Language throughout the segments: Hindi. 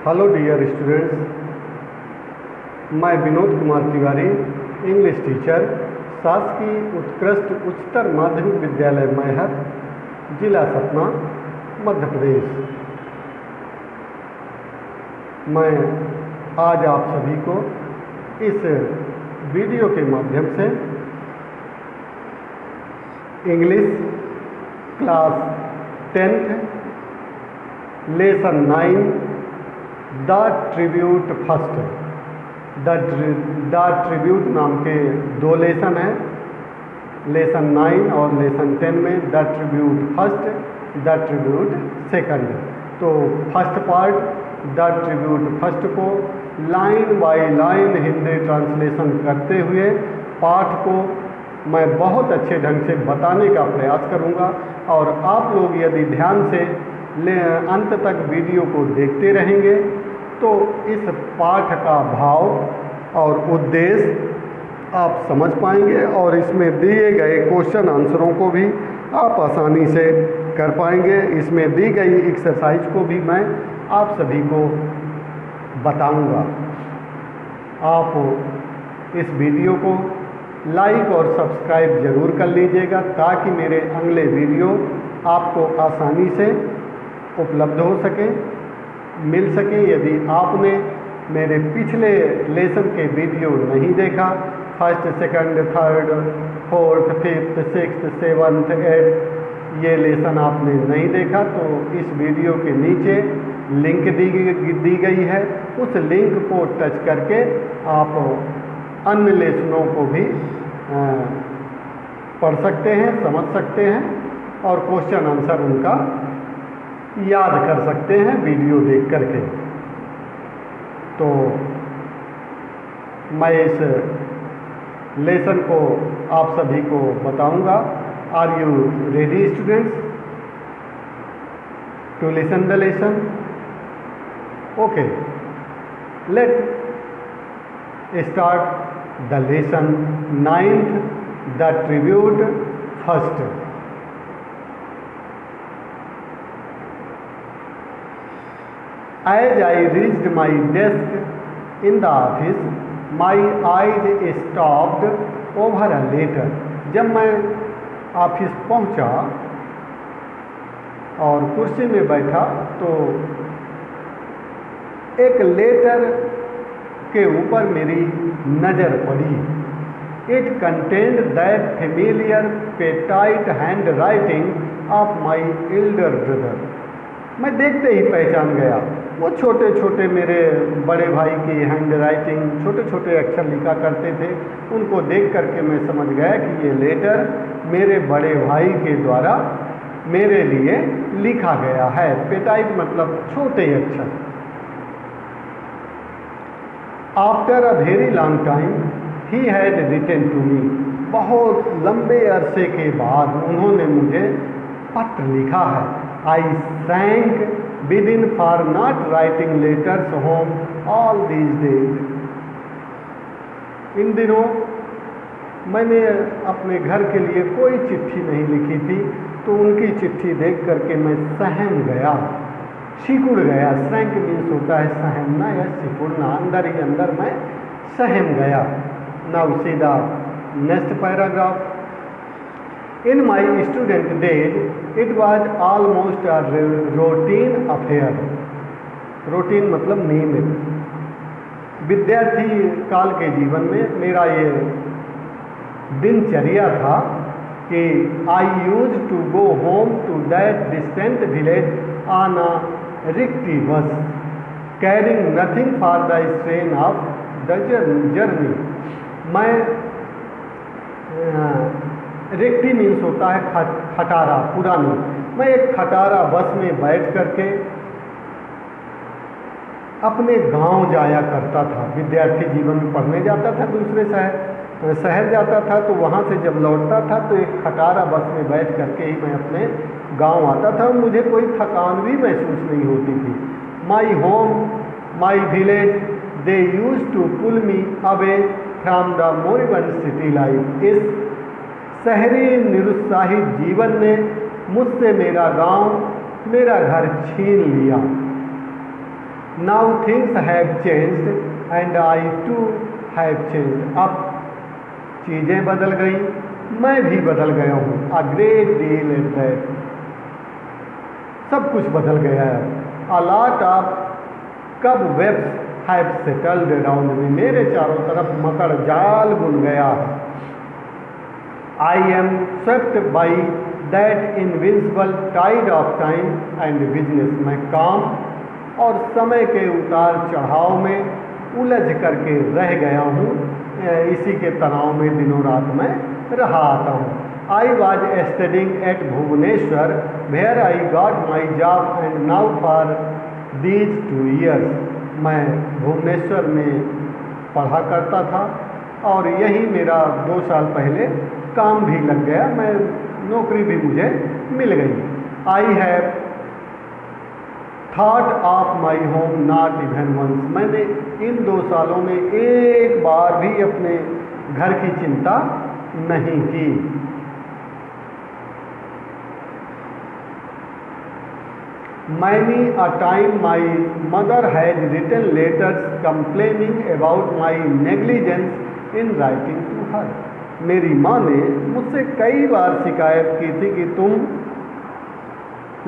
हेलो डियर स्टूडेंट्स, मैं विनोद कुमार तिवारी, इंग्लिश टीचर, शासकीय उत्कृष्ट उच्चतर माध्यमिक विद्यालय मैहर, जिला सतना, मध्य प्रदेश। मैं आज आप सभी को इस वीडियो के माध्यम से English class 10th lesson 9 the tribute first, the tribute नाम के दो लेसन हैं। लेसन 9 और लेसन 10 में the tribute first, the tribute second. तो first part the tribute first को line by line Hindi translation करते हुए पाठ को मैं बहुत अच्छे ढंग से बताने का प्रयास करूंगा, और आप लोग यदि ध्यान से अंत तक वीडियो को देखते रहेंगे तो इस पाठ का भाव और उद्देश्य आप समझ पाएंगे, और इसमें दिए गए क्वेश्चन आंसरों को भी आप आसानी से कर पाएंगे। इसमें दी गई एक्सरसाइज को भी मैं आप सभी को बताऊंगा। आप इस वीडियो को लाइक और सब्सक्राइब ज़रूर कर लीजिएगा ताकि मेरे अगले वीडियो आपको आसानी से उपलब्ध हो सके, मिल सके। यदि आपने मेरे पिछले लेसन के वीडियो नहीं देखा, first, second, third, fourth, fifth, sixth, seventh, eighth, ये लेसन आपने नहीं देखा तो इस वीडियो के नीचे लिंक दी गई है। उस लिंक को टच करके आप अन्य लेसनों को भी पढ़ सकते हैं, समझ सकते हैं, और क्वेश्चन आंसर उनका याद कर सकते हैं वीडियो देख करके। तो मैं इस लेसन को आप सभी को बताऊंगा। Are you ready students to listen the lesson? Okay, let start the lesson 9th the tribute first. As I reached my desk in the office, my eyes stopped over a letter. जब मैं ऑफिस पहुंचा और कुर्सी में बैठा तो एक लेटर के ऊपर मेरी नज़र पड़ी। It contained that familiar petite handwriting of my elder brother. मैं देखते ही पहचान गया वो छोटे छोटे मेरे बड़े भाई की हैंड राइटिंग, छोटे छोटे अक्षर लिखा करते थे। उनको देख करके मैं समझ गया कि ये लेटर मेरे बड़े भाई के द्वारा मेरे लिए लिखा गया है। पेटाइट मतलब छोटे अक्षर। After a very long time he had written to me. बहुत लंबे अरसे के बाद उन्होंने मुझे पत्र लिखा है। I sank within for not writing letters home all these days. इन दिनों मैंने अपने घर के लिए कोई चिट्ठी नहीं लिखी थी, तो उनकी चिट्ठी देख करके मैं सहम गया, सिकुड़ गया। सैंक मीन्स होता है सहमना या सिकुड़ना, अंदर ही अंदर मैं सहम गया। Now see the next paragraph. In my student days, it was almost a routine affair. routine मतलब नियमित। विद्यार्थी काल के जीवन में मेरा ये दिनचर्या था कि I used to go home to that distant village on a rickety bus, carrying nothing for the strain of the journey. मैं रिक्टी मीन्स होता है खटारा, पुरानी। मैं एक खटारा बस में बैठ करके अपने गांव जाया करता था। विद्यार्थी जीवन में पढ़ने जाता था, दूसरे शहर जाता था, तो वहाँ से जब लौटता था तो एक खटारा बस में बैठ करके ही मैं अपने गांव आता था। मुझे कोई थकान भी महसूस नहीं होती थी। My home, my village, they used to pull me away from the moribund city life. इस शहरी निरुत्साहित जीवन ने मुझसे मेरा गांव, मेरा घर छीन लिया। Now things have changed and I too have changed. अब चीज़ें बदल गई, मैं भी बदल गया हूँ। A great deal at that, सब कुछ बदल गया है। A lot of cobwebs have settled around me, मेरे चारों तरफ मकड़ जाल बुन गया है। I am swept by that invincible tide of time and business, मैं काम और समय के उतार चढ़ाव में उलझ करके रह गया हूँ। इसी के तनाव में दिनों रात में रहा आता हूँ। I was studying at Bhubaneswar where I got my job and now for these 2 years, मैं भुवनेश्वर में पढ़ा करता था और यही मेरा 2 साल पहले काम भी लग गया, मैं नौकरी भी मुझे मिल गई। I have thought of my home not even once, मैंने इन 2 सालों में एक बार भी अपने घर की चिंता नहीं की। Many a time my mother has written letters complaining about my negligence in writing to her, मेरी माँ ने मुझसे कई बार शिकायत की थी कि तुम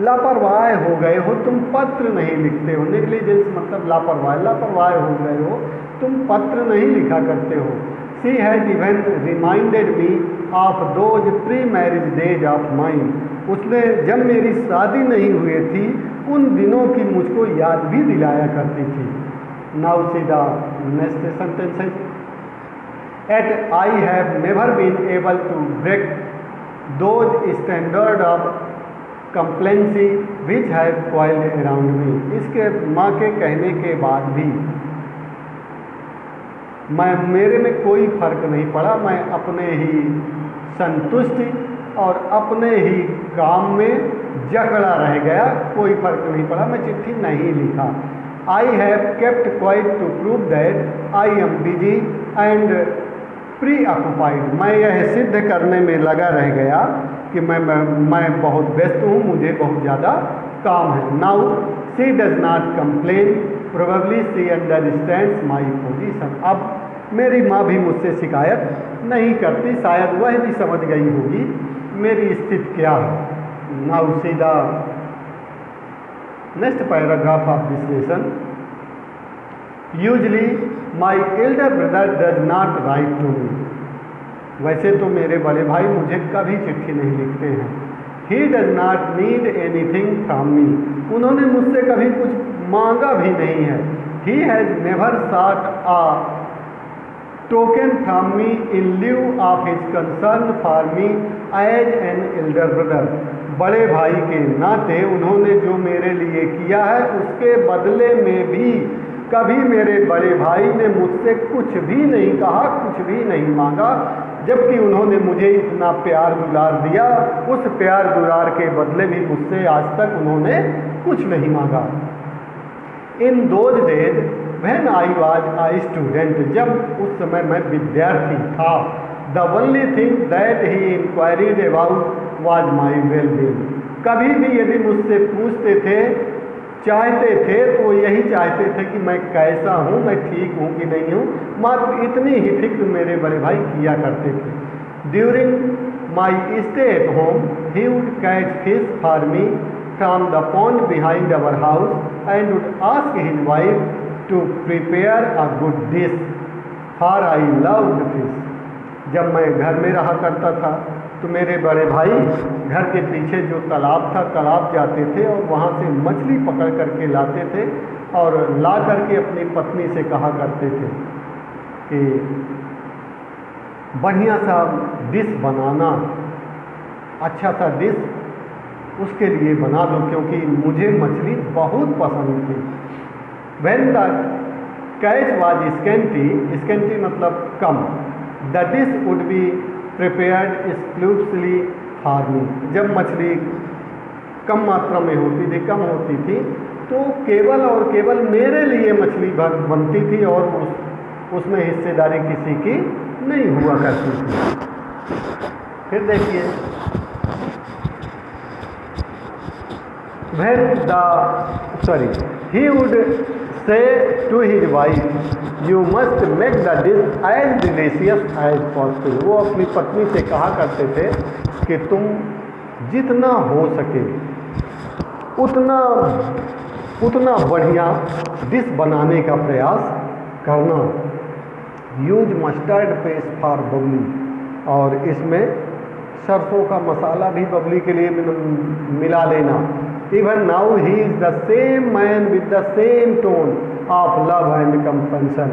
लापरवाह हो गए हो, तुम पत्र नहीं लिखते हो। नेग्लिजेंस मतलब लापरवाह, लापरवाह हो गए हो, तुम पत्र नहीं लिखा करते हो। She has even reminded me of those pre marriage days of mine, उसने जब मेरी शादी नहीं हुई थी उन दिनों की मुझको याद भी दिलाया करती थी। Now see the next sentences. Yet I have never been able to break those standard of complacency which have coiled around me, इसके माँ के कहने के बाद भी मेरे में कोई फर्क नहीं पड़ा। मैं अपने ही संतुष्टि और अपने ही काम में जकड़ा रह गया, कोई फर्क नहीं पड़ा, मैं चिट्ठी नहीं लिखा। I have kept quite to prove that I am busy and preoccupied, मैं यह सिद्ध करने में लगा रह गया कि मैं बहुत व्यस्त हूँ, मुझे बहुत ज़्यादा काम है। Now she does not complain, probably she understands my position, अब मेरी माँ भी मुझसे शिकायत नहीं करती, शायद वह भी समझ गई होगी मेरी स्थिति क्या है। Now see the next paragraph of this lesson. Usually my elder brother does not write to me, वैसे तो मेरे बड़े भाई मुझे कभी चिट्ठी नहीं लिखते हैं। He does not need anything from me, उन्होंने मुझसे कभी कुछ मांगा भी नहीं है। He has never sought a token from me in lieu of his concern for me as an elder brother, बड़े भाई के नाते उन्होंने जो मेरे लिए किया है उसके बदले में भी कभी मेरे बड़े भाई ने मुझसे कुछ भी नहीं कहा, कुछ भी नहीं मांगा, जबकि उन्होंने मुझे इतना प्यार दुलार दिया, उस प्यार दुलार के बदले भी मुझसे आज तक उन्होंने कुछ नहीं मांगा। In those days when I was a student, जब उस समय मैं विद्यार्थी था, the only thing that he inquired about was my wellbeing, कभी भी यदि मुझसे पूछते थे, चाहते थे, तो यही चाहते थे कि मैं कैसा हूँ, मैं ठीक हूँ कि नहीं हूँ, मात्र इतनी ही फिक्र मेरे बड़े भाई किया करते थे। During my stay at home he would catch fish for me from the pond behind our house and would ask his wife to prepare a good dish for I loved fish, जब मैं घर में रहा करता था तो मेरे बड़े भाई घर के पीछे जो तालाब था, तालाब जाते थे और वहाँ से मछली पकड़ करके लाते थे और ला करके अपनी पत्नी से कहा करते थे कि बढ़िया सा डिश बनाना, अच्छा सा डिश उसके लिए बना दो क्योंकि मुझे मछली बहुत पसंद थी। When the catch was scanty, scanty मतलब कम, the dish would be prepared exclusively for me, जब मछली कम मात्रा में होती थी, कम होती थी, तो केवल और केवल मेरे लिए मछली बनती थी और उसमें हिस्सेदारी किसी की नहीं हुआ करती थी। फिर देखिए when he would say to his wife, you must make the dish as delicious as possible. वो अपनी पत्नी से कहा करते थे कि तुम जितना हो सके उतना बढ़िया डिश बनाने का प्रयास करना. Use mustard paste for Babli, और इसमें सरसों का मसाला भी बबली के लिए मिला लेना. Even now he is the same man with the same tone of love and compassion.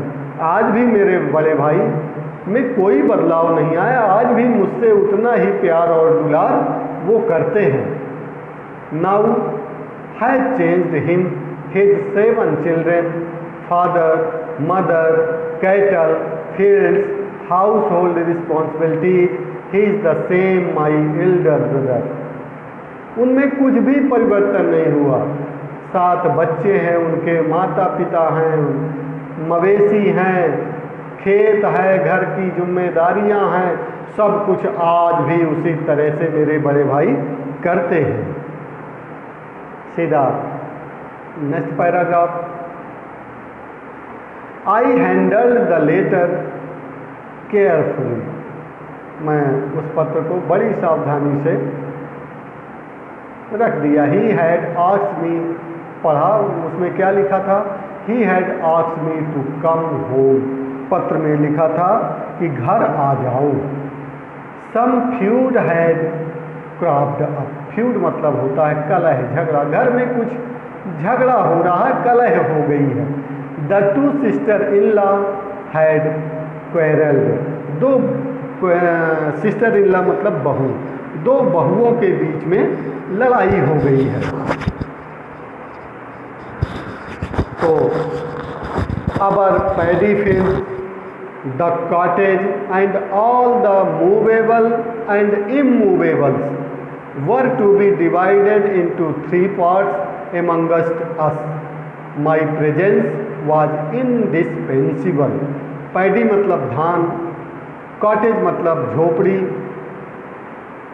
आज भी मेरे बड़े भाई में कोई बदलाव नहीं आया, आज भी मुझसे उतना ही प्यार और दुलार वो करते हैं. Now has changed him his 7 children, father, mother, cattle, fields, household responsibilities. He is the same my elder brother. उनमें कुछ भी परिवर्तन नहीं हुआ. 7 बच्चे हैं, उनके माता पिता हैं, मवेशी हैं, खेत है, घर की जिम्मेदारियां हैं, सब कुछ आज भी उसी तरह से मेरे बड़े भाई करते हैं. सीधा next paragraph. I handled the letter carefully. मैं उस पत्र को बड़ी सावधानी से रख दिया. ही हैड आस्क्ड मी, पढ़ा उसमें क्या लिखा था, he had asked me to come home. पत्र में लिखा था कि घर आ जाओ. Some feud had cropped up. Feud मतलब होता है कलह, झगड़ा. घर में कुछ झगड़ा हो रहा है, कलह हो गई है. The 2 sister-in-law had क्वेरल्ड. 2 sister-in-law मतलब बहू, 2 बहुओं के बीच में लड़ाई हो गई है. तो our paddy field, the cottage and all the movable and immovables were to be divided into 3 parts amongst us. My presence was indispensable. Paddy मतलब धान, कॉटेज मतलब झोपड़ी,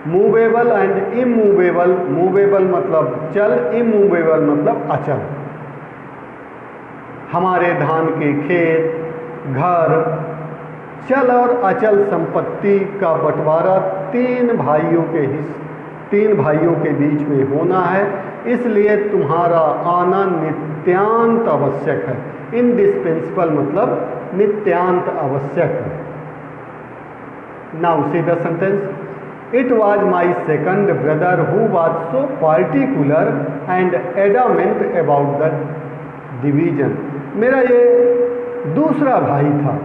मूवेबल एंड इमूवेबल. मूवेबल मतलब चल, इमूवेबल मतलब अचल. हमारे धान के खेत, घर, चल और अचल संपत्ति का बंटवारा 3 भाइयों के बीच में होना है. इसलिए तुम्हारा आना नित्यांत आवश्यक है. इंडिस्पेंसिबल मतलब नित्यांत आवश्यक है. Now see the sentence. It was my second brother who was so particular and adamant about the division. मेरा ये दूसरा भाई था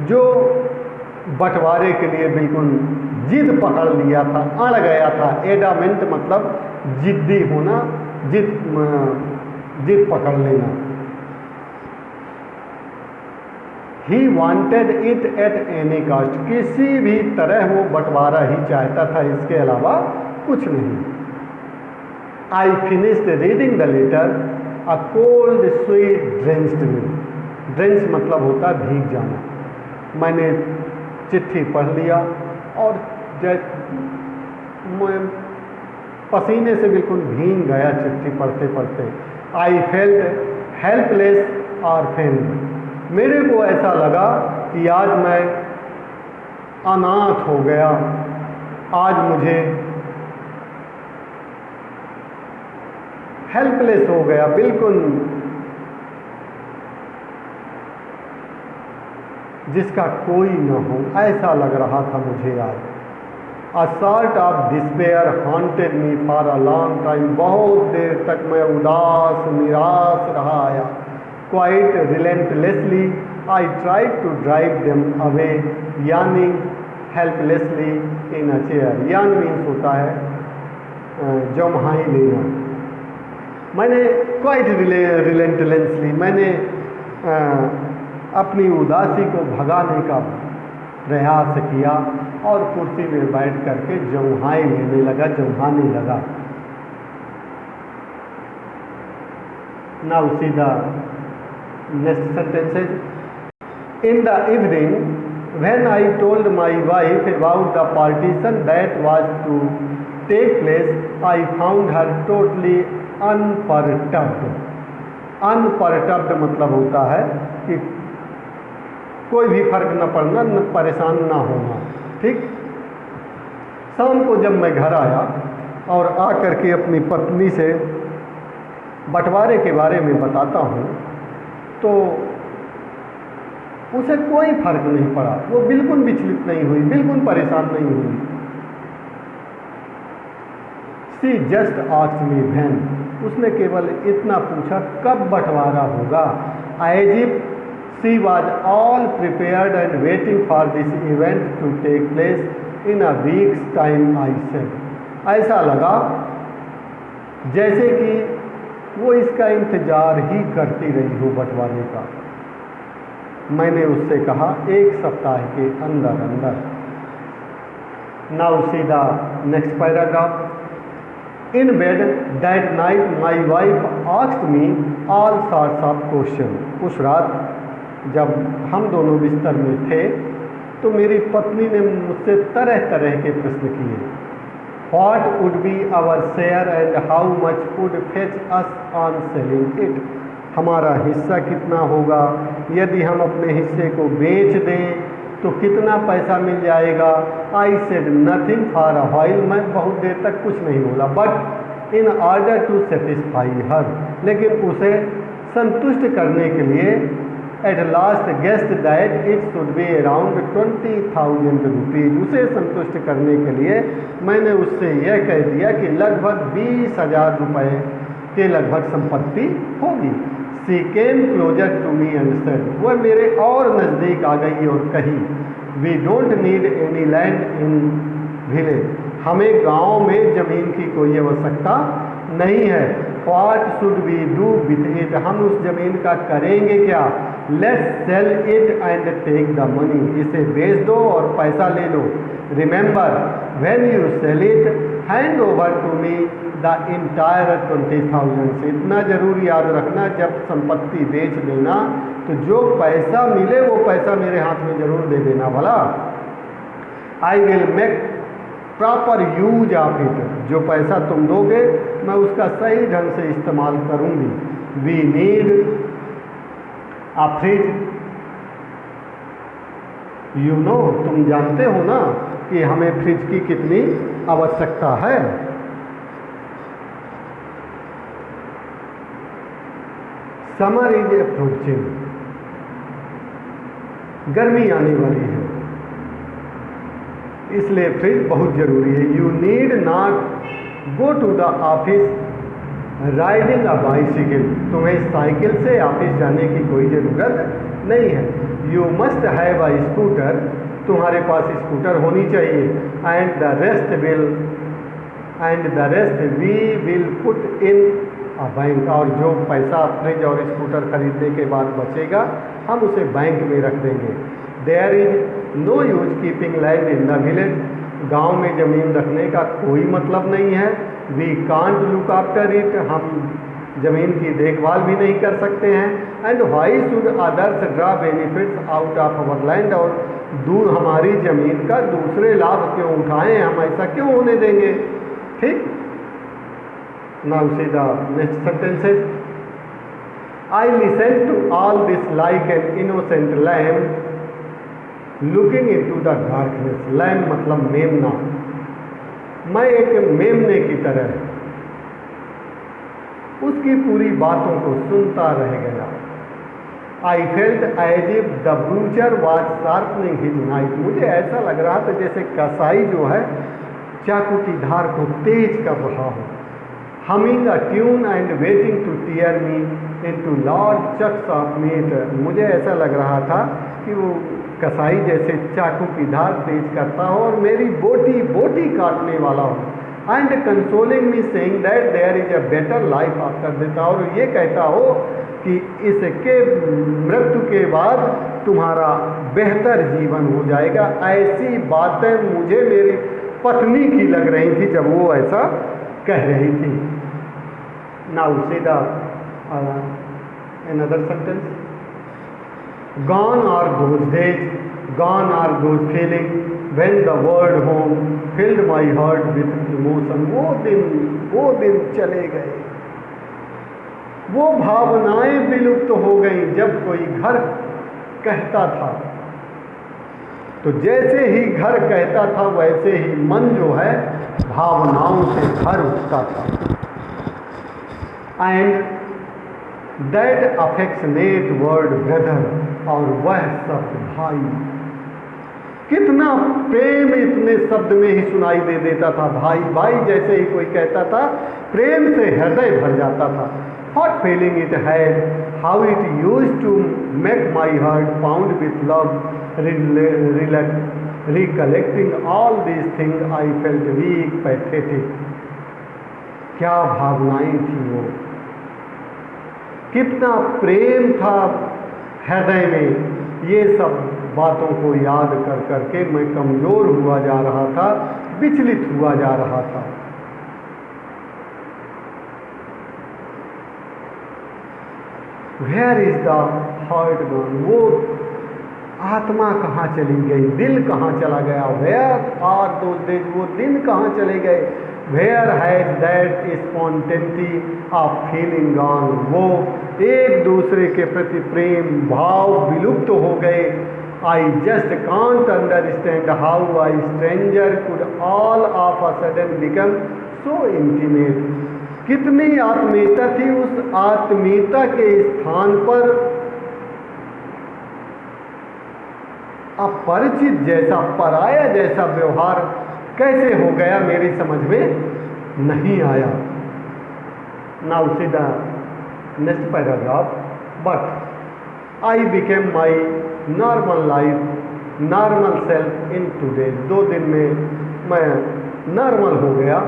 जो बंटवारे के लिए बिल्कुल जिद पकड़ लिया था, अड़ गया था. एडामेंट मतलब जिद्दी होना, जिद पकड़ लेना. He wanted it at any caste. किसी भी तरह वो बंटवारा ही चाहता था, इसके अलावा कुछ नहीं. I finished reading the letter. A cold sweat drenched me. Drench मतलब होता है भीग जाना. मैंने चिट्ठी पढ़ लिया और मैं पसीने से बिल्कुल भीग गया चिट्ठी पढ़ते पढ़ते. आई फेल्ट हेल्पलेस और फेल्ड. मेरे को ऐसा लगा कि आज मैं अनाथ हो गया, आज मुझे हेल्पलेस हो गया, बिल्कुल जिसका कोई न हो, ऐसा लग रहा था मुझे आज. A sort of despair haunted me for a long time. बहुत देर तक मैं उदास निराश रहा आया. Quite relentlessly I tried to drive them away, yawning helplessly in a chair. Yawn means होता है जम्हाई लेना. मैंने quite relentlessly मैंने अपनी उदासी को भगाने का प्रयास किया और कुर्सी में बैठ करके जम्हाई लेने लगा, जम्हाने लगा. Now see the next sentences. In the evening, when I told my wife about the partition that was to take place, I found her totally unperturbed. Unperturbed मतलब होता है कि कोई भी फर्क न पड़ना, न परेशान ना होना। ठीक, शाम को जब मैं घर आया और आकर के अपनी पत्नी से बंटवारे के बारे में बताता हूँ तो उसे कोई फर्क नहीं पड़ा, वो बिल्कुल विचलित नहीं हुई, बिल्कुल परेशान नहीं हुई। She just asked me when, उसने केवल इतना पूछा कब बंटवारा होगा। As if she was all prepared and waiting for this event to take place in a week's time, I said. ऐसा लगा जैसे कि वो इसका इंतजार ही करती रही हो बंटवारे का। मैंने उससे कहा 1 सप्ताह के अंदर अंदर। Now see the next paragraph. In bed that night my wife asked me all sorts of questions. उस रात जब हम दोनों बिस्तर में थे तो मेरी पत्नी ने मुझसे तरह तरह के प्रश्न किए। What would be our share and how much would fetch us on selling it? हमारा हिस्सा कितना होगा, यदि हम अपने हिस्से को बेच दें तो कितना पैसा मिल जाएगा। I said nothing for a while, मैं बहुत देर तक कुछ नहीं बोला। But in order to satisfy her, लेकिन उसे संतुष्ट करने के लिए at last guessed that it should be around 20,000 rupees, उसे संतुष्ट करने के लिए मैंने उससे यह कह दिया कि लगभग 20,000 रुपये के लगभग संपत्ति होगी। She came closer to me and said, वह मेरे और नज़दीक आ गई और कही, We don't need any land in village, हमें गांव में ज़मीन की कोई आवश्यकता नहीं है। What should we do with it, हम उस ज़मीन का करेंगे क्या। Let's sell it and take the money, इसे बेच दो और पैसा ले लो। Remember, when you sell it, hand over to me the entire 20,000, इतना जरूर याद रखना, जब संपत्ति बेच देना तो जो पैसा मिले वो पैसा मेरे हाथ में जरूर दे देना भला। I will make proper use of it, जो पैसा तुम दोगे मैं उसका सही ढंग से इस्तेमाल करूंगी। We need a fridge, you know, तुम जानते हो ना कि हमें फ्रिज की कितनी आवश्यकता है। समर इज अप्रोचिंग, गर्मी आने वाली है, इसलिए फ्रिज बहुत ज़रूरी है। You need not go to the office riding a bicycle, तुम्हें साइकिल से ऑफिस जाने की कोई ज़रूरत नहीं है। You must have a scooter, तुम्हारे पास स्कूटर होनी चाहिए। And the rest we will put in a bank, और जो पैसा फ्रिज और स्कूटर खरीदने के बाद बचेगा हम उसे बैंक में रख देंगे। There is no use keeping land in the village, गाँव में ज़मीन रखने का कोई मतलब नहीं है। We can't look after it, हम ज़मीन की देखभाल भी नहीं कर सकते हैं। And why should others draw benefits out of our land, और हमारी ज़मीन का दूसरे लाभ क्यों उठाएं, हम ऐसा क्यों होने देंगे। ठीक, now see the next sentences. I listen to all this like an innocent lamb looking into the darkness, lamb मतलब मेमना, मैं एक मेमने की तरह उसकी पूरी बातों को सुनता रह गया। I felt as if the butcher was sharpening his knife, मुझे ऐसा लग रहा था जैसे कसाई जो है चाकू की धार को तेज कर रहा हो। Humming a tune and waiting to tear me into large chunks of meat, मुझे ऐसा लग रहा था कि वो कसाई जैसे चाकू की धार तेज करता हो और मेरी बोटी बोटी काटने वाला हो। And consoling me saying that there is a better life after death, और ये कहता हो कि इसके मृत्यु के बाद तुम्हारा बेहतर जीवन हो जाएगा। ऐसी बातें मुझे मेरी पत्नी की लग रही थी जब वो ऐसा कह रही थी। Now see the another sentence. Gone are those days, gone are those feelings, when the word home filled my heart with emotion. वो दिन चले गए, वो भावनाएं विलुप्त हो गई जब कोई घर कहता था। तो जैसे ही घर कहता था वैसे ही मन जो है भावनाओं से भर उठता था। And that affectionate word brother, और वह शब्द भाई, कितना प्रेम इतने शब्द में ही सुनाई दे देता था। भाई भाई जैसे ही कोई कहता था प्रेम से हृदय भर जाता था। What feeling it had, how it used to make my heart pound with love, recollecting all these things I felt weak, pathetic. क्या भावनाएं थी वो, कितना प्रेम था हृदय में। ये सब बातों को याद कर करके मैं कमजोर हुआ जा रहा था, विचलित हुआ जा रहा था। Where is the heart gone? वो आत्मा कहाँ चली गई, दिल कहाँ चला गया? Where are those days? वो दिन कहाँ चले गए? Where has that spontaneity of feeling gone? वो एक दूसरे के प्रति प्रेम भाव विलुप्त हो गए। I just can't understand how a stranger could all of a sudden become so intimate. कितनी आत्मीयता थी, उस आत्मीयता के स्थान पर अपरिचित जैसा, पराया जैसा व्यवहार कैसे हो गया, मेरी समझ में नहीं आया। Now see the next paragraph. But I became my normal life, normal self in 2 days. 2 दिन में मैं नॉर्मल हो गया।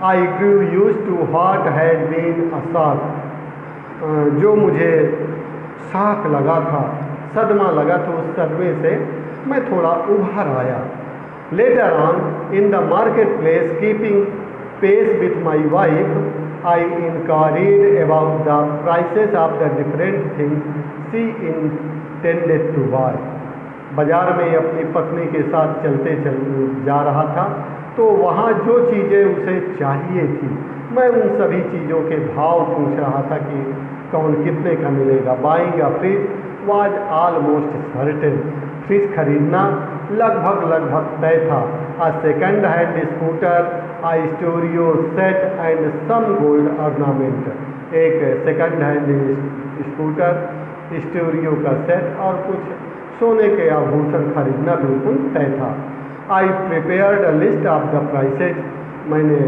I grew used to what had been a shock. जो मुझे शॉक लगा था, सदमा लगा था, उस सदमे से मैं थोड़ा उभर आया। Later on, in the marketplace, keeping pace with my wife, I inquired about the prices of the different things she intended to buy. बाजार में अपनी पत्नी के साथ चलते जा रहा था, तो वहाँ जो चीज़ें उसे चाहिए थी, मैं उन सभी चीज़ों के भाव पूछ रहा था कि कौन कितने का मिलेगा। Buying a fridge was almost certain. Fridge खरीदना लगभग तय था। A second hand scooter, a stereo set and some gold ornament. एक सेकंड हैंड स्कूटर, स्टूडियो का सेट और कुछ सोने के आभूषण खरीदना बिल्कुल तय था। I prepared a list of the prices. मैंने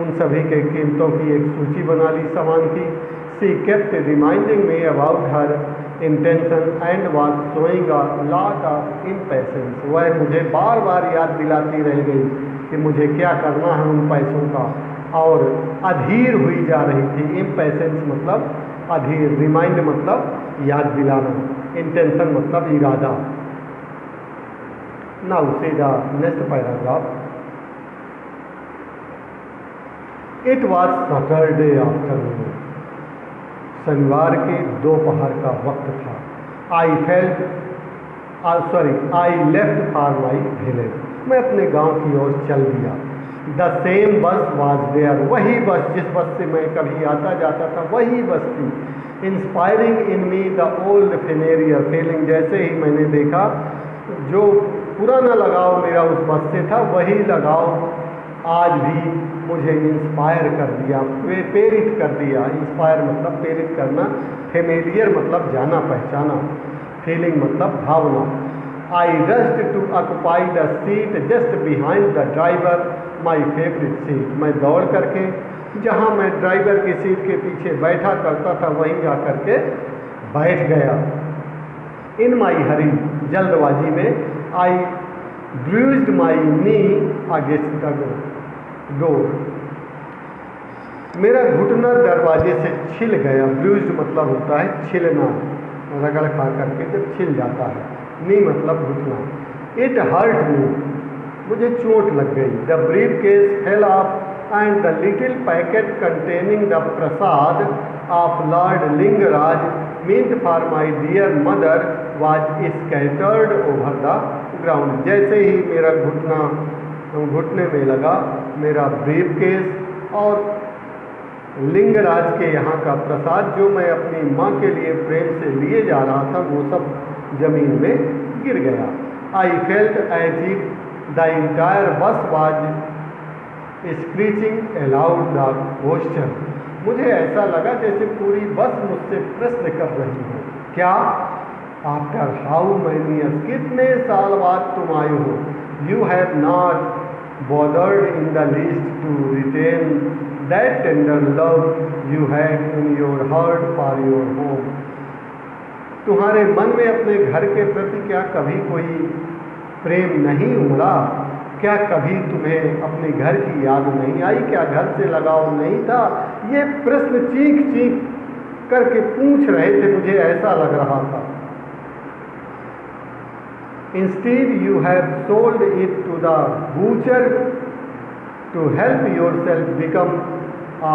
उन सभी के कीमतों की एक सूची बना ली सामान की। She kept reminding me about her intention and was showing a lot of impatience. वह मुझे बार बार याद दिलाती रह गई कि मुझे क्या करना है उन पैसों का, और अधीर हुई जा रही थी। impatience मतलब अधीर, रिमाइंड मतलब याद दिलाना, इंटेंशन मतलब इरादा। Now see the next paragraph. It was Saturday afternoon. शनिवार के दोपहर का वक्त था। I left for my village. मैं अपने गांव की ओर चल दिया। The same bus was there. वही बस, जिस बस से मैं कभी आता जाता था, वही बस थी। Inspiring in me the old familiar feeling. जैसे ही मैंने देखा, जो पुराना लगाव मेरा उस बस से था, वही लगाव आज भी मुझे इंस्पायर कर दिया, प्रेरित कर दिया। इंस्पायर मतलब प्रेरित करना, फेमिलियर मतलब जाना पहचाना, फीलिंग मतलब भावना। I rushed to occupy the seat just behind the driver, my favorite seat. मैं दौड़ करके जहाँ मैं ड्राइवर की सीट के पीछे बैठा करता था, वहीं जा करके बैठ गया। In my hurry, जल्दबाजी में, I bruised my knee against the door. मेरा घुटना दरवाजे से छिल गया। ब्रूज्ड मतलब होता है छिलना, रगड़ खा करके जब छिल जाता है। नी मतलब घुटना। इट हर्ट मी, मुझे चोट लग गई। The briefcase fell off and the little packet containing the prasad of lord Lingaraj meant for my dear mother was scattered over the ground. जैसे ही मेरा घुटने में लगा मेरा ब्रीफकेस और लिंगराज के यहाँ का प्रसाद जो मैं अपनी माँ के लिए प्रेम से लिए जा रहा था वो सब जमीन में गिर गया। I felt as if the entire bus was screeching aloud the question. मुझे ऐसा लगा जैसे पूरी बस मुझसे प्रश्न कर रही हो, क्या आफ्टर हाउ मैनी ईयर्स, कितने साल बाद तुम आए हो, you have not bothered in the least to retain that tender love you had in your heart for your home। तुम्हारे मन में अपने घर के प्रति क्या कभी कोई प्रेम नहीं उमड़ा? क्या कभी तुम्हें अपने घर की याद नहीं आई? क्या घर से लगाव नहीं था? ये प्रश्न चीख चीख करके पूछ रहे थे, मुझे ऐसा लग रहा था। Instead, you have sold it to the butcher to help yourself become a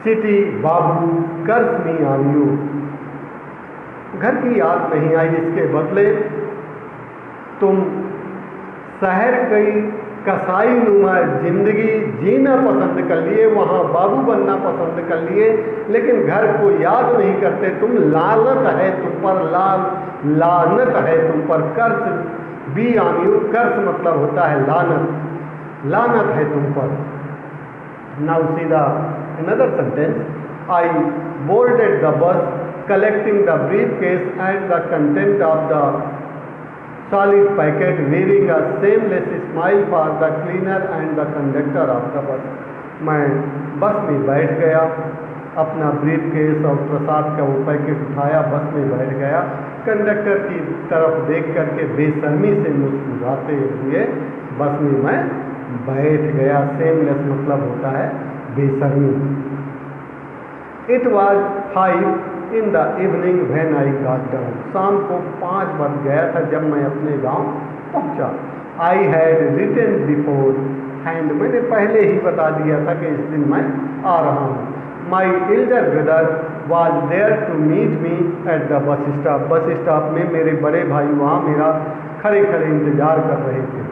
city babu, curse me on you। घर की याद नहीं आई, इसके बदले तुम शहर की कसाई नुमा जिंदगी जीना पसंद कर लिए, वहाँ बाबू बनना पसंद कर लिए, लेकिन घर को याद नहीं करते तुम। लानत है तुम पर, लानत है तुम पर। कर्ज बी ऑन यू, कर्ज मतलब होता है लानत, लानत है तुम पर। Now see the another sentence, I boarded the bus collecting the briefcase and the content of the solid packet wearing a shameless smile for the cleaner and the conductor of the bus। मैं बस में बैठ गया, अपना ब्रीफकेस और प्रसाद का वो पैकेट उठाया, बस में बैठ गया, कंडक्टर की तरफ देख करके बेशर्मी से मुस्कुराते हुए बस में मैं बैठ गया। शेमलेस मतलब होता है बेशर्मी। It was 5 in the evening when I got down। शाम को 5 बज गया था जब मैं अपने गांव पहुंचा। I had written before hand, मैंने पहले ही बता दिया था कि इस दिन मैं आ रहा हूँ। My elder brother was there to meet me at the bus stop। Bus stop में मेरे बड़े भाई वहाँ मेरा खड़े खड़े इंतजार कर रहे थे।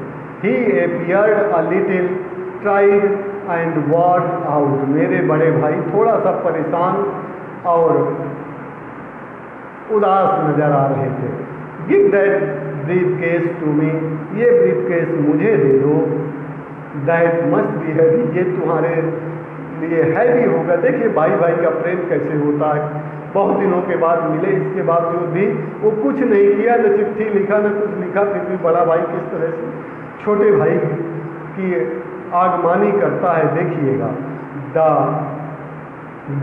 He appeared a little tried and worn out। मेरे बड़े भाई थोड़ा सा परेशान और उदास नजर आ रहे थे। Give that briefcase to me, ये ब्रीफकेस मुझे दे दो। दैट मस्ट बी हैवी, ये तुम्हारे लिए हैवी होगा। देखिए भाई भाई का प्रेम कैसे होता है, बहुत दिनों के बाद मिले, इसके बावजूद भी वो कुछ नहीं किया, न चिट्ठी लिखा न कुछ लिखा, फिर भी बड़ा भाई किस तरह से छोटे भाई की आगमानी करता है देखिएगा।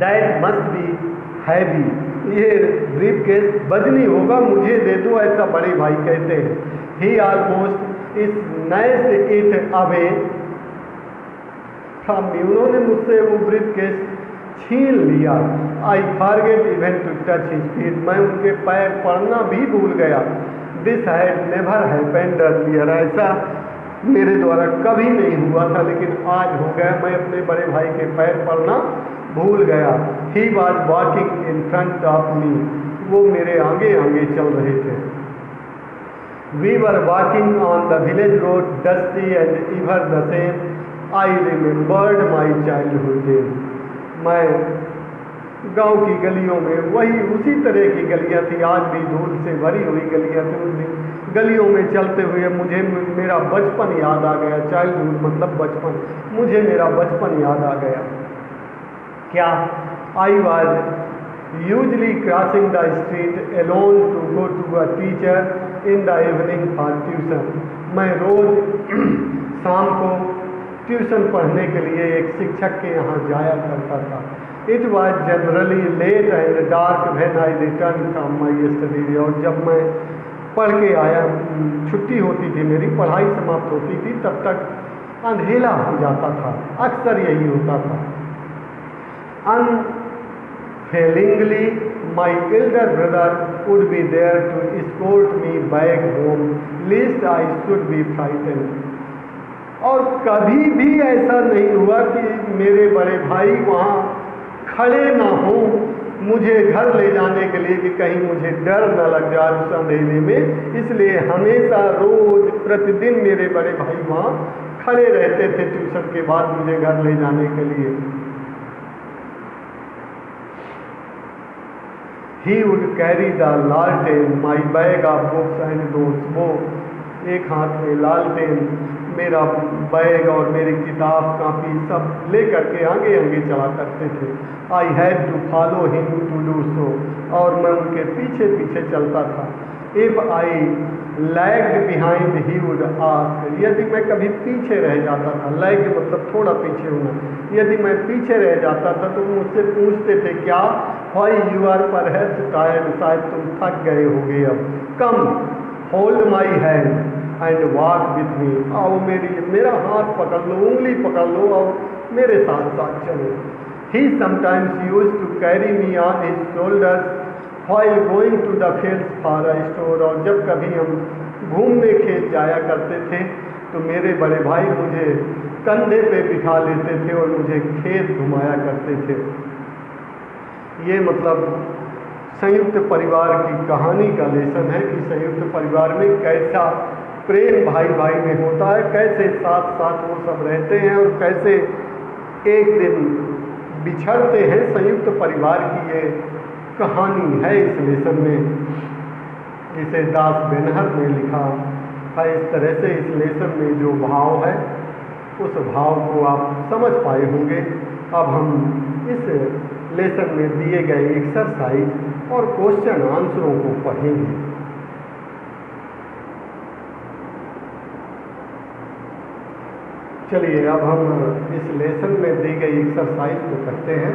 दैट मस्ट बी हैवी, ये ब्रीफकेस वजनी होगा, मुझे दे दो, ऐसा बड़े भाई कहते हैं। He almost is snatched it away from me, उन्होंने मुझसे वो ब्रीफकेस छीन लिया। I forget even to touch his feet, मैं उनके पैर पड़ना भी भूल गया। This had never happened earlier, ऐसा मेरे द्वारा कभी नहीं हुआ था, लेकिन आज हो गया। मैं अपने बड़े भाई के पैर पड़ना भूल गया। He was walking in front of me, वो मेरे आगे आगे चल रहे थे। We were walking on the village road dusty and ever the same, I remembered my childhood days. मैं गांव की गलियों में, वही उसी तरह की गलियां थी, आज भी धूल से भरी हुई गलियां थी। उन गलियों में चलते हुए मुझे मेरा बचपन याद आ गया। चाइल्डहुड मतलब बचपन, मुझे मेरा बचपन याद आ गया। क्या? I was usually crossing the street alone to go to a teacher in the evening for tuition. मैं रोज शाम को ट्यूशन पढ़ने के लिए एक शिक्षक के यहाँ जाया करता था। It was generally late and dark when I return from my study, और जब मैं पढ़ के आया, छुट्टी होती थी मेरी, पढ़ाई समाप्त होती थी, तब तक अंधेरा हो जाता था। अक्सर यही होता था। Unfailingly, my elder brother would be there to escort me back home, lest I should be frightened। और कभी भी ऐसा नहीं हुआ कि मेरे बड़े भाई वहाँ खड़े ना हों मुझे घर ले जाने के लिए कि कहीं मुझे डर न लग जाए उस अंधेरे में, इसलिए हमेशा रोज प्रतिदिन मेरे बड़े भाई वहाँ खड़े रहते थे ट्यूशन के बाद मुझे घर ले जाने के लिए। He would carry the लालटेन, my bag of books and notes। वो एक हाथ में लालटेन, मेरा बैग और मेरी किताब कापी सब ले करके आगे आगे चला करते थे। I had to follow him to do so, और मैं उनके पीछे पीछे चलता था। If I lagged behind he would ask, यदि मैं कभी पीछे रह जाता था, लैग्ड मतलब थोड़ा पीछे होना, यदि मैं पीछे रह जाता था तो मुझसे पूछते थे क्या, why you are perhaps tired, शायद तुम थक गए होगे अब, come hold my hand and walk with me, आओ मेरा हाथ पकड़ लो, उंगली पकड़ लो और मेरे साथ साथ चलो। He sometimes use to carry me on his shoulders while going to the fields for a store, और जब कभी हम घूमने खेत जाया करते थे तो मेरे बड़े भाई मुझे कंधे पे बिठा लेते थे और मुझे खेत घुमाया करते थे। ये मतलब संयुक्त परिवार की कहानी का लेसन है कि संयुक्त परिवार में कैसा प्रेम भाई भाई में होता है, कैसे साथ साथ वो सब रहते हैं और कैसे एक दिन बिछड़ते हैं। संयुक्त परिवार की ये कहानी है इस लेसन में, इसे दास बेनहर ने लिखा है। इस तरह से इस लेसन में जो भाव है उस भाव को आप समझ पाए होंगे। अब हम इस लेसन में दिए गए एक्सरसाइज और क्वेश्चन आंसरों को पढ़ेंगे। चलिए अब हम इस लेसन में दी गई एक्सरसाइज को करते हैं।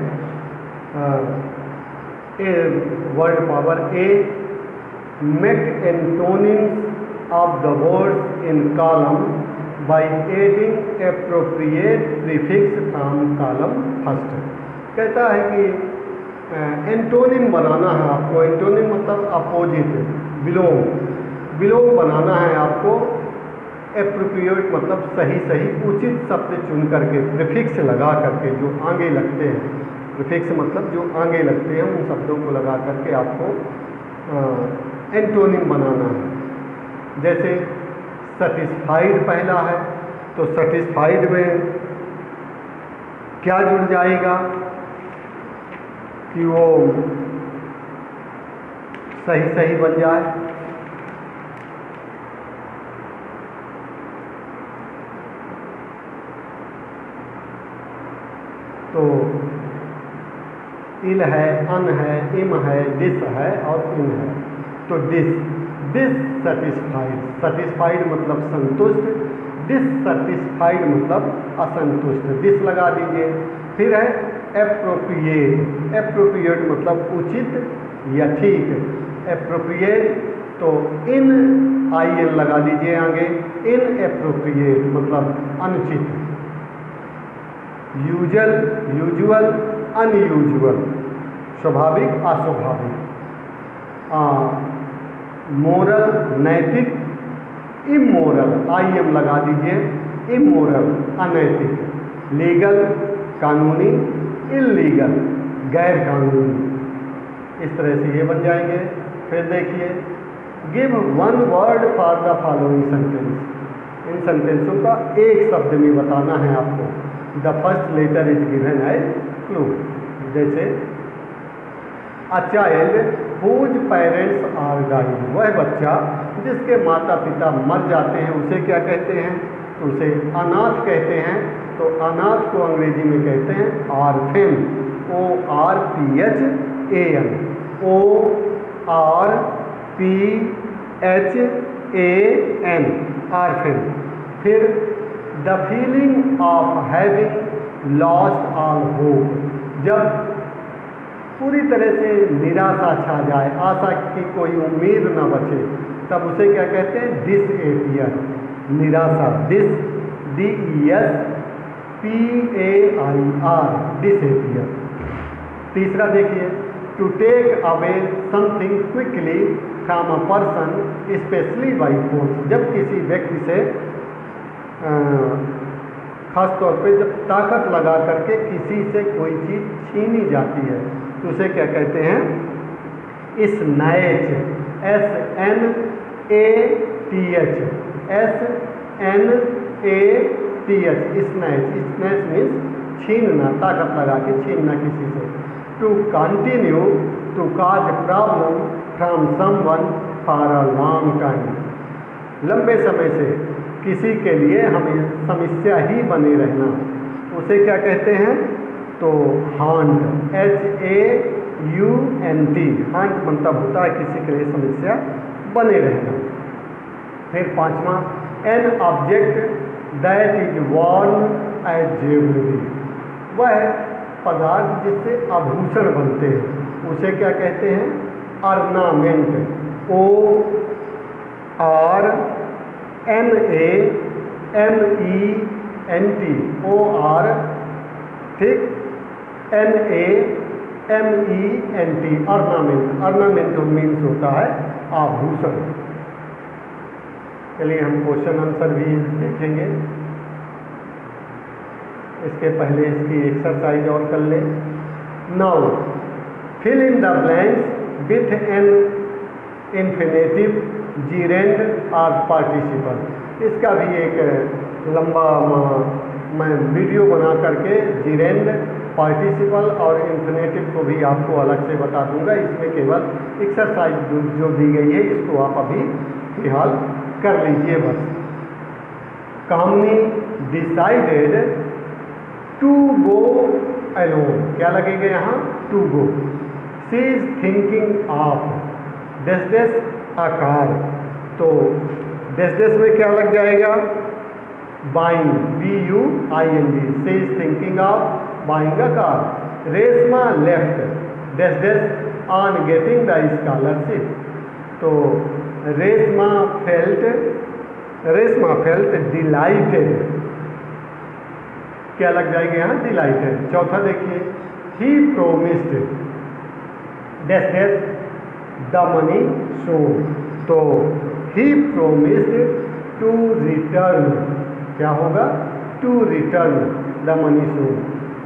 Word power A, make antonyms of the words in column by adding appropriate prefix from column first. कहता है कि एंटोनिम बनाना है आपको, एंटोनिम मतलब अपोजिट, बिलोंग बनाना है आपको। एप्रोप्रिएट मतलब सही सही उचित शब्द चुन करके, प्रीफिक्स लगा करके जो आगे लगते हैं, प्रीफिक्स मतलब जो आगे लगते हैं उन शब्दों को लगा करके आपको एंटोनिम बनाना है। जैसे सेटिस्फाइड पहला है तो सेटिस्फाइड में क्या जुड़ जाएगा कि वो सही सही बन जाए। तो इल है, अन है, इम है, डिस है और इन है। तो डिससेटिस्फाइड, सेटिस्फाइड मतलब संतुष्ट, डिससेटिस्फाइड मतलब असंतुष्ट, डिस लगा दीजिए। फिर है एप्रोप्रिएट, एप्रोप्रिएट मतलब उचित या ठीक। एप्रोप्रिएट तो इन आई एन लगा दीजिए आगे, इन एप्रोप्रिएट मतलब अनुचित। यूजुअल, अनयूजुअल स्वाभाविक, अस्वाभाविक। मोरल नैतिक, इमोरल आई एम लगा दीजिए, इमोरल अनैतिक। लीगल कानूनी, इल्लीगल गैर कानूनी। इस तरह से ये बन जाएंगे। फिर देखिए, give one word for the following sentence. इन सेंटेंसों का एक शब्द में बताना है आपको। The first letter is given as clue. जैसे a child whose parents are dying, वह बच्चा जिसके माता पिता मर जाते हैं उसे क्या कहते हैं? तो उसे अनाथ कहते हैं। तो अनाथ को अंग्रेजी में कहते हैं ऑर्फेन, ORPHAN, ORPHAN, ऑर्फेन। फिर the feeling of having lost all hope, जब पूरी तरह से निराशा छा जाए, आशा की कोई उम्मीद न बचे, तब उसे क्या कहते हैं? डिसएपियर, निराशा। DESPAIR, disappear. तीसरा देखिए, to take away something quickly from a person specially by force, जब किसी व्यक्ति से खास तौर पे जब ताकत लगा करके किसी से कोई चीज़ छीनी जाती है तो उसे क्या कहते हैं? Snatch, SNATH, SNATH, snatch. Snatch means छीनना, ताकत लगा के छीनना किसी से। To continue to cause problem from someone for a long time, लंबे समय से किसी के लिए हमें समस्या ही बने रहना, उसे क्या कहते हैं? तो हॉन्ट, HAUNT, हॉन्ट मतलब होता है किसी के लिए समस्या बने रहना। फिर पांचवा, an object that is worn as jewellery, वह पदार्थ जिससे आभूषण बनते हैं उसे क्या कहते हैं? ऑर्नामेंट, ORNAMENT, OR, ठीक, NAMENT, ऑर्नामेंट। ऑर्नामेंट मीन्स होता है आभूषण। चलिए हम क्वेश्चन आंसर भी देखेंगे, इसके पहले इसकी एक्सरसाइज और कर लें। Now fill in the blanks with an infinitive, gerund और पार्टिसिपल। इसका भी एक लंबा मैं वीडियो बना करके जीरेंड, पार्टिसिपल और इन्फिनेटिव को भी आपको अलग से बता दूंगा। इसमें केवल एक्सरसाइज जो दी गई है इसको आप अभी फिलहाल कर लीजिए बस। Kamini decided to go alone, क्या लगेगा यहाँ? To go. She is thinking of this this a car, तो दिस दिस में क्या लग जाएगा? Buying, BUING, she is thinking of buying a car. Reshma left this this on getting the scholarship, तो रेशमा फेल्ट डिलाइटेड, क्या लग जाएगा यहाँ? डिलाइटेड। चौथा देखिए, he promised this this the money soon, तो ही प्रोमिस्ड टू रिटर्न, क्या होगा? To return the money soon.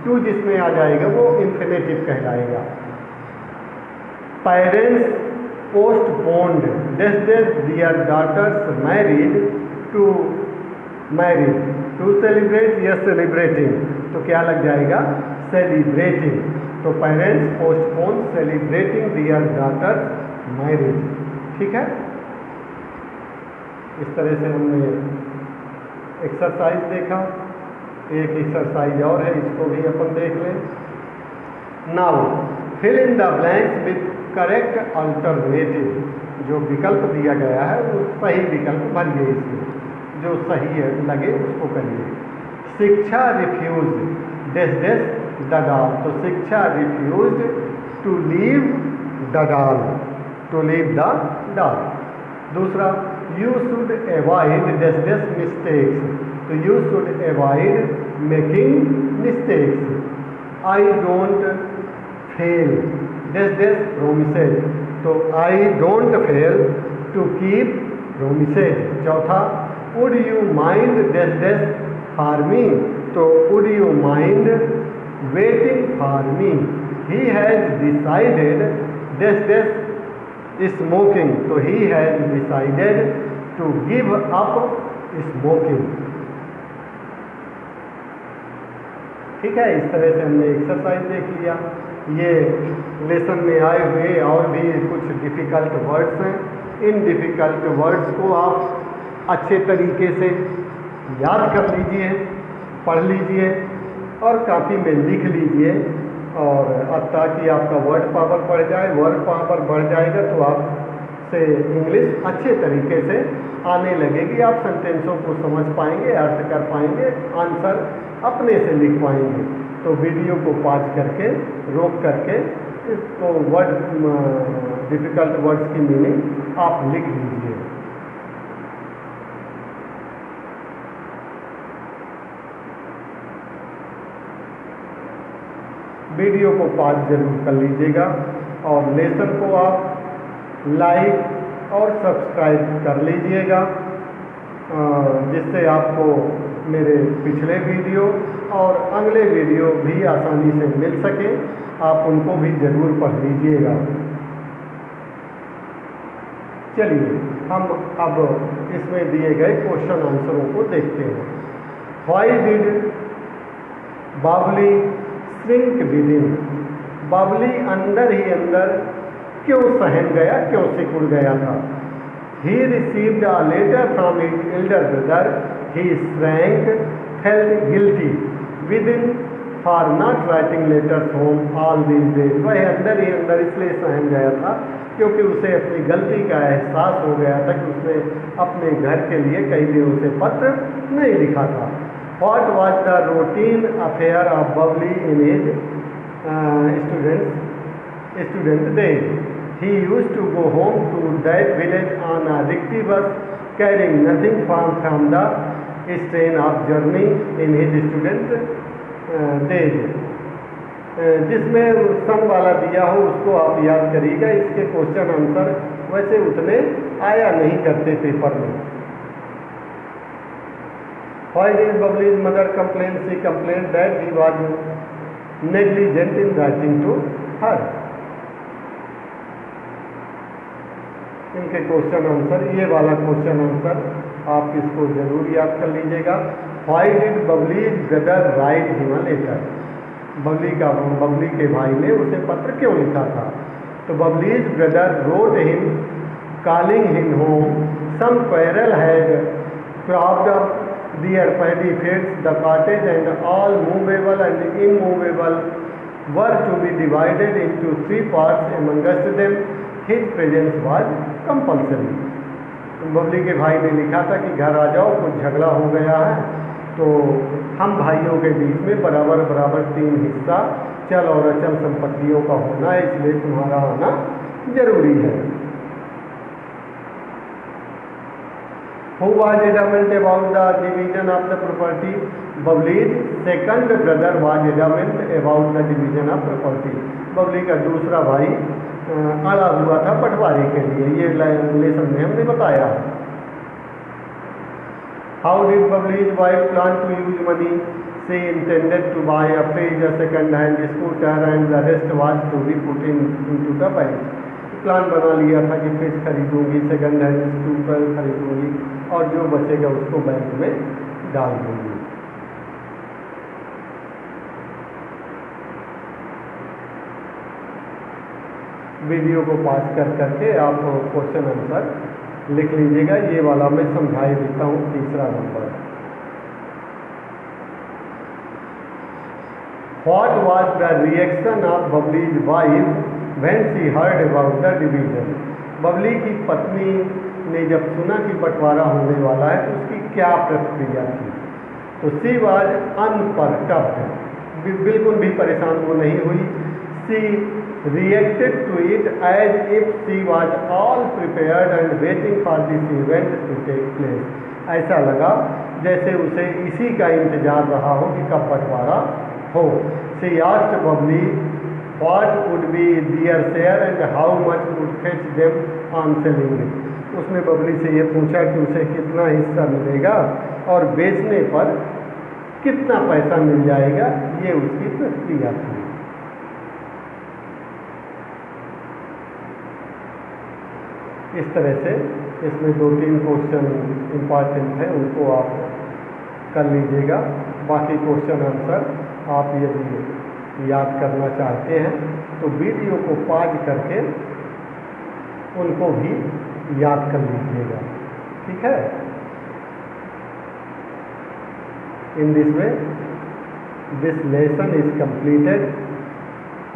To जिसमें आ जाएगा वो इन्फिनेटिव कहलाएगा। Parents postponed this this their daughter's marriage to celebrate, yes celebrating, तो क्या लग जाएगा? सेलिब्रेटिंग। तो parents postpone celebrating their daughter's marriage, ठीक है। इस तरह से हमने एक्सरसाइज देखा। एक एक्सरसाइज और है, इसको भी अपन देख लें। Now fill in the blanks with correct alternative, जो विकल्प दिया गया है वो सही विकल्प भरिए, इसमें जो सही है लगे उसको करिए। Shiksha refuse this this the doll, तो Shiksha refuse to leave the doll, to leave the doll. दूसरा, you should avoid this this mistakes, तो you should avoid making mistakes. I don't fail this this promises, तो I don't fail to keep promises. चौथा, would you mind this this for me, तो would you mind waiting for me. He has decided this this smoking, तो he has decided to give up smoking, ठीक है। इस तरह से हमने एक्सरसाइज देख लिया। ये लेसन में आए हुए और भी कुछ डिफ़िकल्ट वर्ड्स हैं। इन डिफ़िकल्ट वर्ड्स को आप अच्छे तरीके से याद कर लीजिए, पढ़ लीजिए और कॉपी में लिख लीजिए, और अब ताकि आपका वर्ड पावर बढ़ जाए। वर्ड पावर बढ़ जाएगा तो आप से इंग्लिश अच्छे तरीके से आने लगेगी। आप सेंटेंसों को समझ पाएंगे, अर्थ कर पाएंगे, आंसर अपने से लिख पाएंगे। तो वीडियो को पॉज करके, रोक करके इसको वर्ड, डिफ़िकल्ट वर्ड्स की मीनिंग आप लिख लीजिए। वीडियो को पॉज जरूर कर लीजिएगा और लेसन को आप लाइक और सब्सक्राइब कर लीजिएगा, जिससे आपको मेरे पिछले वीडियो और अगले वीडियो भी आसानी से मिल सके, आप उनको भी ज़रूर पढ़ लीजिएगा। चलिए हम अब इसमें दिए गए क्वेश्चन आंसरों को देखते हैं। व्हाई डिड बावली श्रिंक विदिन? बावली अंदर ही अंदर क्यों सहम गया, क्यों सिकुड़ गया था? He received a letter from his elder brother. He shrank, felt guilty within for not writing letters home all these days. वह अंदर ही अंदर इसलिए सहम गया था क्योंकि उसे अपनी गलती का एहसास हो गया था कि उसने अपने घर के लिए कई दिनों से पत्र नहीं लिखा था। What was the routine affair of Bubbly in his student days? He used to go home to that village on a rickety bus, carrying nothing from the strain of journey in his student days. जिसमें सन वाला दिया हो उसको आप याद करिएगा। इसके क्वेश्चन आंसर वैसे उतने आया नहीं करते पेपर में। Why did Bubbly's mother complain? She complained that he was negligent in writing to her. इनके क्वेश्चन आंसर, ये वाला क्वेश्चन आंसर आप इसको जरूर याद कर लीजिएगा। Why did Bubbly's brother write him a letter? Babli के भाई ने उसे पत्र क्यों लिखा था? तो Bubbly's brother wrote him calling him home. Some quarrel had cropped up their paddy fields. The cottage and all movable and immovable were to be divided into 3 parts. Amongst them his presence was compulsory. Babli के भाई ने लिखा था कि घर आ जाओ, कुछ झगड़ा हो गया है, तो हम भाइयों के बीच में बराबर बराबर 3 हिस्सा चल और अचल संपत्तियों का होना है, इसलिए तुम्हारा आना जरूरी है। Who was adamant about the division of the property? Bubbly's second brother was adamant about the division of property. Babli का दूसरा भाई अड़ा हुआ था बंटवारे के लिए, ये लेसन में हमने बताया। How did Bubbly's wife plan to use money? She intended to buy a fridge, a second-hand scooter, and the rest was to be put into the bank. Plan बना लिया था कि फ्रिज खरीदूंगी, सेकंड हैंड स्कूटर खरीदूंगी और जो बचेगा उसको बैंक में डाल दूंगी। वीडियो को पास कर करके आप क्वेश्चन आंसर लिख लीजिएगा। ये वाला मैं समझाई देता हूँ। तीसरा number, what was the reaction of Babli's wife when she heard about the division? Babli की पत्नी ने जब सुना कि बंटवारा होने वाला है तो उसकी क्या प्रतिक्रिया थी? तो शी वाज अनपर्टर्ब्ड, बिल्कुल भी परेशान वो नहीं हुई। She reacted to it as if she was all prepared and waiting for this event to take place. ऐसा लगा जैसे उसे इसी का इंतजार रहा हो कि कब बंटवारा हो। She asked Bubbly what would be their share and how much would fetch them on selling it. उसने बबली से ये पूछा कि उसे कितना हिस्सा मिलेगा और बेचने पर कितना पैसा मिल जाएगा, ये उसकी प्रतिक्रिया थी। इस तरह से इसमें 2-3 क्वेश्चन इम्पॉर्टेंट है, उनको आप कर लीजिएगा। बाकी क्वेश्चन आंसर आप यदि याद करना चाहते हैं तो वीडियो को पॉज करके उनको भी याद कर लीजिएगा, ठीक है। In this way this lesson is completed.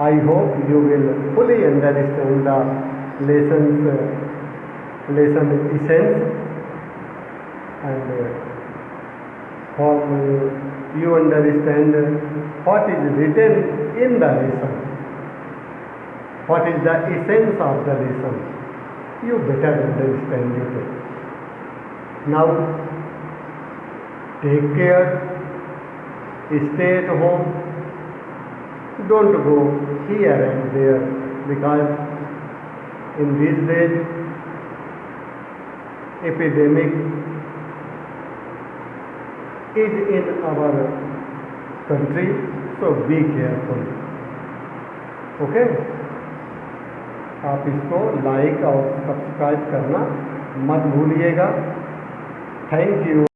I hope you will fully understand the lesson essence and you understand what is written in the lesson, what is the essence of the lesson, you better understand it. Now take care, stay at home, don't go here and there, because in these days epidemic is in our country, so be careful. Okay, आप इसको लाइक और सब्सक्राइब करना मत भूलिएगा। Thank you.